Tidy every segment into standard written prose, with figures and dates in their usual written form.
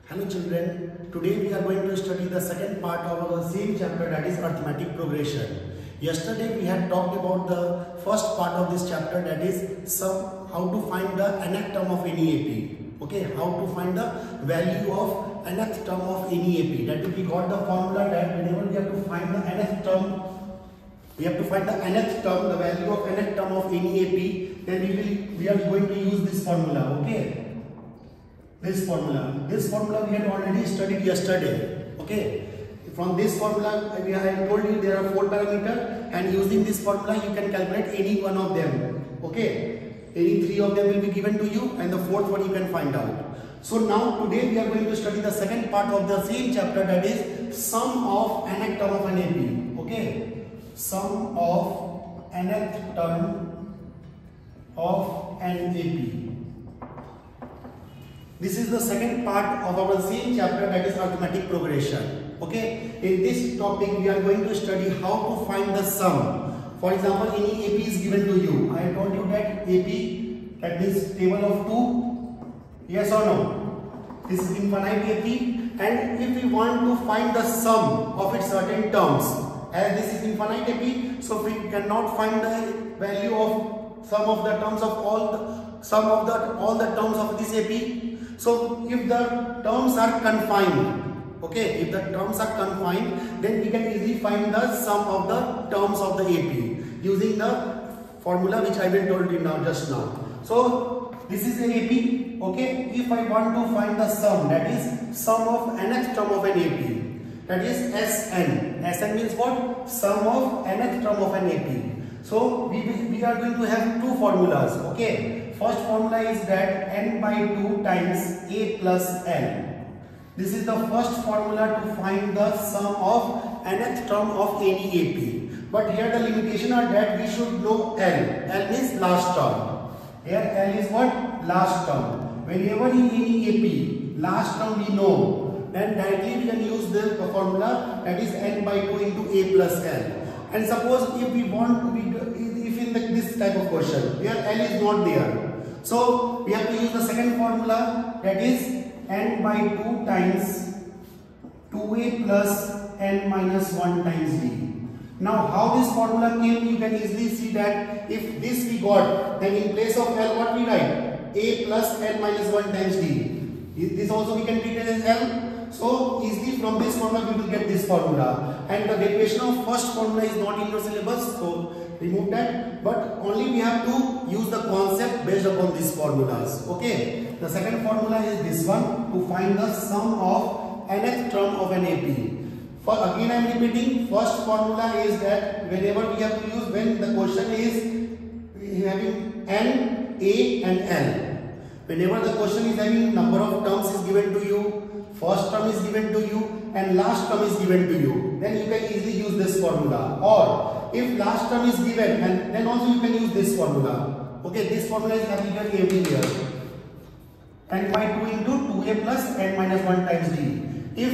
Hello children, today we are going to study the second part of our same chapter, that is arithmetic progression. Yesterday we had talked about the first part of this chapter, that is how to find the nth term of any AP. Okay, how to find the value of nth term of any AP. That we got the formula that whenever we have to find the nth term, we have to find the nth term, the value of nth term of any AP, then we are going to use this formula. Okay. This formula we had already studied yesterday. Okay, from this formula I have told you there are 4 parameters, and using this formula you can calculate any one of them. Okay, any 3 of them will be given to you, and the 4th one you can find out. So now today we are going to study the second part of the same chapter, that is sum of nth term of an AP. Okay, sum of nth term of an AP. This is the second part of our same chapter, that is arithmetic progression. Okay, in this topic we are going to study how to find the sum. For example, any AP is given to you. I told you that AP, that is table of 2, yes or no? This is infinite AP, and if we want to find the sum of its certain terms, as this is infinite AP, so we cannot find the value of sum of the terms of all the terms of this AP. So if the terms are confined, okay, if the terms are confined, then we can easily find the sum of the terms of the AP using the formula which I will told you just now. So this is an AP. Okay, if I want to find the sum, that is sum of nth term of an AP, that is Sn. Sn means what? Sum of nth term of an AP. So we are going to have 2 formulas. Okay. First formula is that n by 2 times a plus n. This is the first formula to find the sum of nth term of any AP. But here the limitation are that we should know L. L is last term. Here L is what? Last term. Whenever in any AP, last term we know, then directly we can use the formula, that is n by 2 into a plus L. And suppose if we want to be, if in this type of question, here L is not there. So we have to use the second formula, that is n by 2 times 2a plus n minus 1 times d. Now how this formula came, you can easily see that if this we got, then in place of L what we write? A plus n minus 1 times d. This also we can treat it as L. So easily from this formula we will get this formula, and the derivation of first formula is not in your syllabus, so remove that, but only we have to use the concept based upon these formulas. Okay, the second formula is this one, to find the sum of nth term of an AP. For again I am repeating, first formula is that whenever we have to use, when the question is having n, a and l. Whenever the question is having number of terms is given to you, first term is given to you and last term is given to you, then you can easily use this formula. Or if last term is given, and then also you can use this formula. Okay, this formula is applicable everywhere. n by 2 into 2a plus n minus 1 times d. If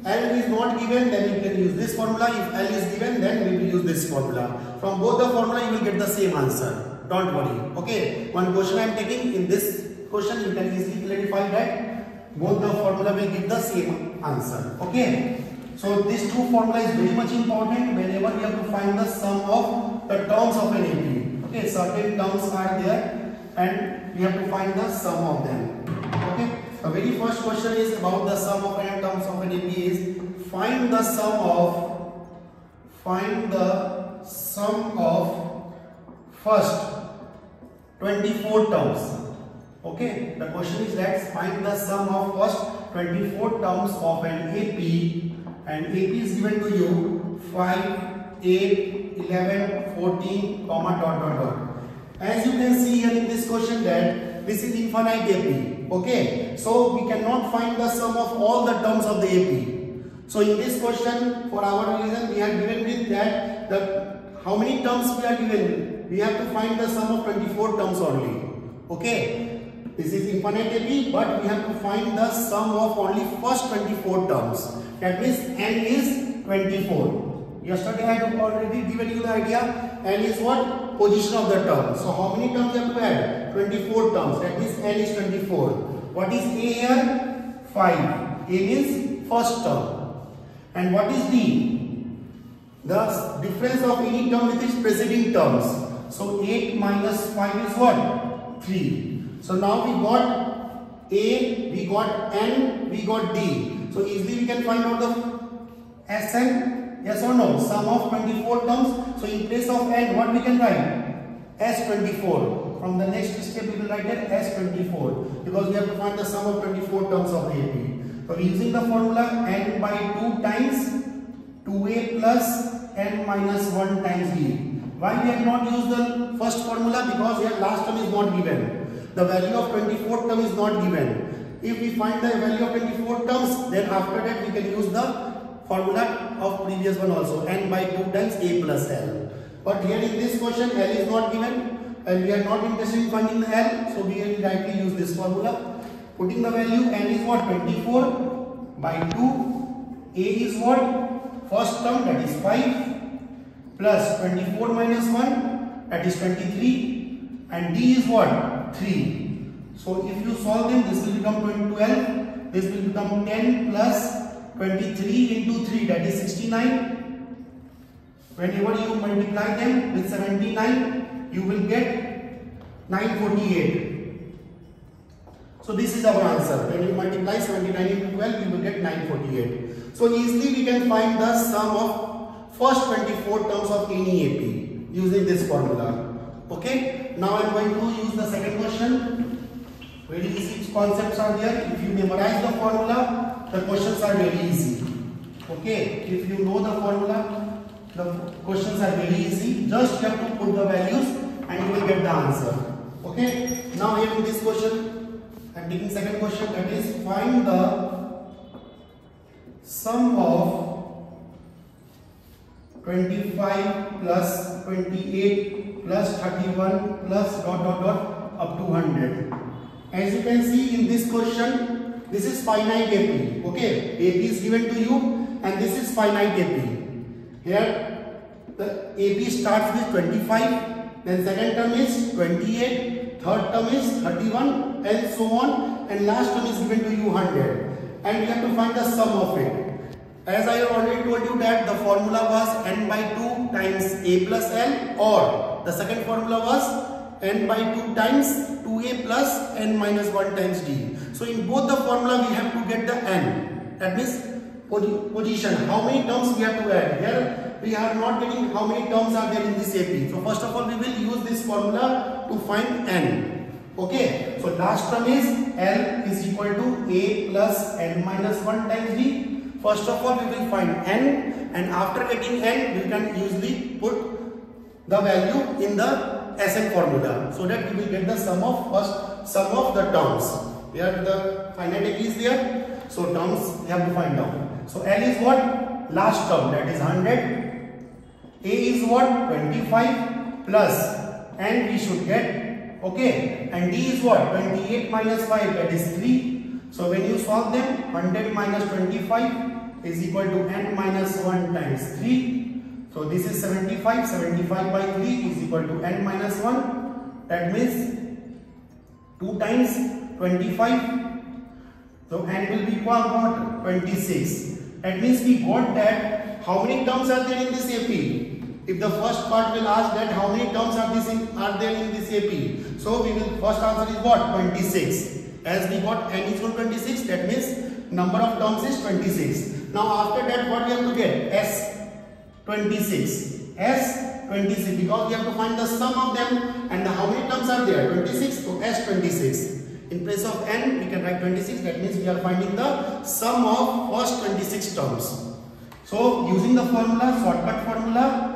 L is not given, then you can use this formula. If L is given, then we will use this formula. From both the formula you will get the same answer. Don't worry. Okay, one question I am taking. In this question you can easily clarify that both the formula will give the same answer. Okay, so this 2 formula is very much important whenever we have to find the sum of the terms of an AP. Okay, certain terms are there and we have to find the sum of them. Okay, the very first question is about the sum of n terms of an AP is find the sum of first 24 terms. Okay, the question is, let's find the sum of first 24 terms of an AP, and AP is given to you 5, 8, 11, 14, comma dot dot dot. As you can see here in this question that this is infinite AP. Okay, so we cannot find the sum of all the terms of the AP. So in this question, for our reason, we are given with that how many terms we are given. We have to find the sum of 24 terms only. Okay. This is infinite AP, but we have to find the sum of only first 24 terms. That means n is 24. Yesterday I have already given you the idea. N is what? Position of the term. So how many terms you have to add? 24 terms. That means n is 24. What is a here? 5. A means first term. And what is D? The difference of any term with its preceding terms. So 8 minus 5 is what? 3. So now we got A, we got N, we got D. So easily we can find out the Sn, yes or no? Sum of 24 terms. So in place of N, what we can write? S24. From the next step we will write it S24 because we have to find the sum of 24 terms of AP. So using the formula N by 2 times 2A plus N minus 1 times D. Why we have not used the first formula? Because here last term is not given. The value of 24 term is not given. If we find the value of 24 terms, then after that we can use the formula of previous one also, N by 2 times A plus L. But here in this question L is not given and we are not interested in finding the L, so we will directly use this formula. Putting the value, N is what? 24 by 2. A is what? First term, that is 5 plus 24 minus 1, that is 23, and D is what? 3. So if you solve them, this will become 12, this will become 10 plus 23 into 3, that is 69. Whenever you multiply them with 79, you will get 948. So this is our answer. When you multiply 79 into 12, you will get 948. So easily we can find the sum of first 24 terms of any AP using this formula. Okay. Now I am going to use the second question. Very easy concepts are there. If you memorize the formula, the questions are very easy. Okay. If you know the formula, the questions are very easy. Just you have to put the values and you will get the answer. Okay. Now here in this question, I am taking second question, that is find the sum of 25 plus 28 plus 31 plus up to 100. As you can see in this question, this is finite AP. Okay, AP is given to you and this is finite AP. Here the AP starts with 25, then second term is 28, third term is 31 and so on, and last term is given to you 100. And we have to find the sum of it. As I have already told you that the formula was N by 2 times A plus L, or the second formula was N by 2 times 2A plus N minus 1 times D. So in both the formula we have to get the N. That means position. How many terms we have to add? Here we are not getting how many terms are there in this AP. So first of all we will use this formula to find N. Okay. So last term is L is equal to A plus N minus 1 times D. First of all we will find N, and after getting N we can usually put the value in the Sn formula, so that we will get the sum of the terms. Here the finite AP is there, so terms we have to find out. So L is what? Last term, that is 100. A is what? 25 plus N we should get. Okay, and D is what? 28 minus 5, that is 3. So when you solve them, 100 minus 25 is equal to N minus 1 times 3. So this is 75. 75 by 3 is equal to N minus 1. That means 2 times 25. So N will be equal to 26. That means we got that how many terms are there in this AP. If the first part will ask that how many terms are there in this AP. So we will, first answer is what? 26. As we got N is equal to 26, that means number of terms is 26. Now after that what we have to get? S26. S26, because we have to find the sum of them, and how many terms are there? 26. So S26. In place of N we can write 26. That means we are finding the sum of first 26 terms. So using the formula, shortcut formula,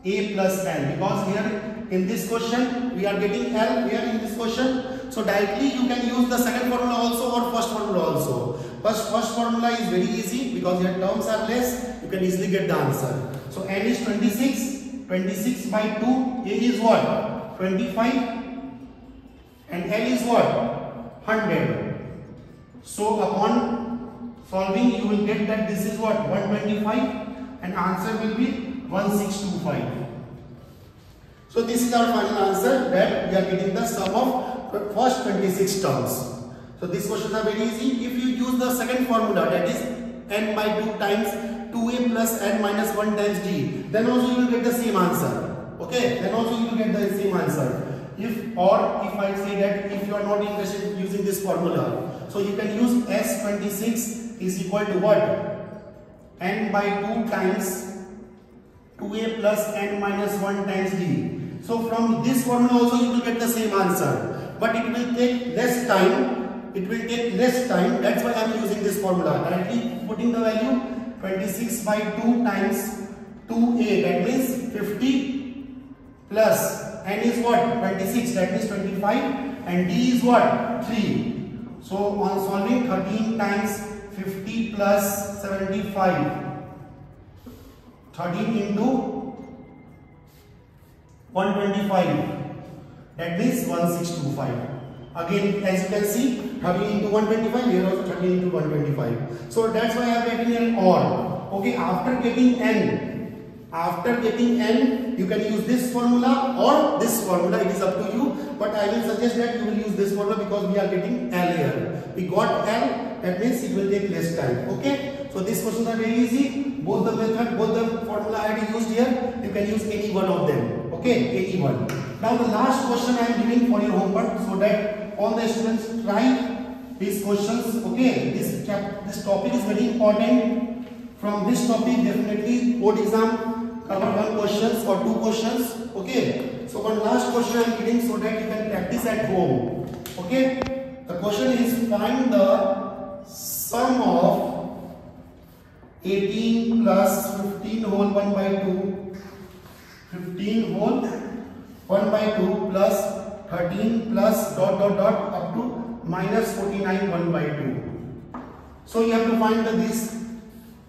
A plus L, because here in this question we are getting L here in this question. So directly you can use the second formula also or first formula also. First formula is very easy because your terms are less, you can easily get the answer. So N is 26, 26 by 2, A is what? 25 and L is what? 100. So upon solving you will get that this is what? 125 and answer will be 1625. So this is our final answer, that we are getting the sum of first 26 terms. So these questions are very easy. If you use the second formula, that is n by 2 times 2a plus n minus 1 times d, then also you will get the same answer. Okay, then also you will get the same answer. If I say that if you are not interested in using this formula, so you can use S26 is equal to what? N by 2 times 2a plus n minus 1 times d. So from this formula also you will get the same answer, but it will take less time. It will take less time. That's why I am using this formula. Currently putting the value 26 by 2 times 2a, that means 50 plus n is what? 26, that means 25, and d is what? 3. So on solving, 13 times 50 plus 75, 13 into 125, that means 1625. Again, as you can see, 13 into 125, here also 13 into 125. So that's why I have written an OR. Okay, after getting n, you can use this formula or this formula, it is up to you. But I will suggest that you will use this formula because we are getting L here. We got L, that means it will take less time. Okay, so these questions are very easy. Both the method, both the formula I had used here, you can use any one of them. Okay, any one. Now the last question I am giving for your homework, so that all the students try these questions. Okay, this topic is very important. From this topic, definitely board exam cover 1 questions or 2 questions. Okay, so one last question I am giving so that you can practice at home. Okay, the question is, find the sum of 18 plus 15 whole 1 by 2, 15 whole 1 by 2 plus 13 plus ... up to minus 49 1 by 2. So you have to find this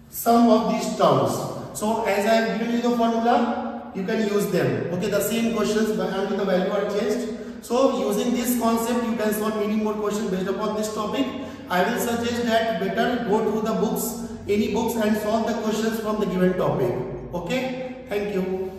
sum of these terms. So as I have given you the formula, you can use them. Okay, the same questions but only the value are changed. So using this concept, you can solve many more questions based upon this topic. I will suggest that better go through the books, any books, and solve the questions from the given topic. Okay, thank you.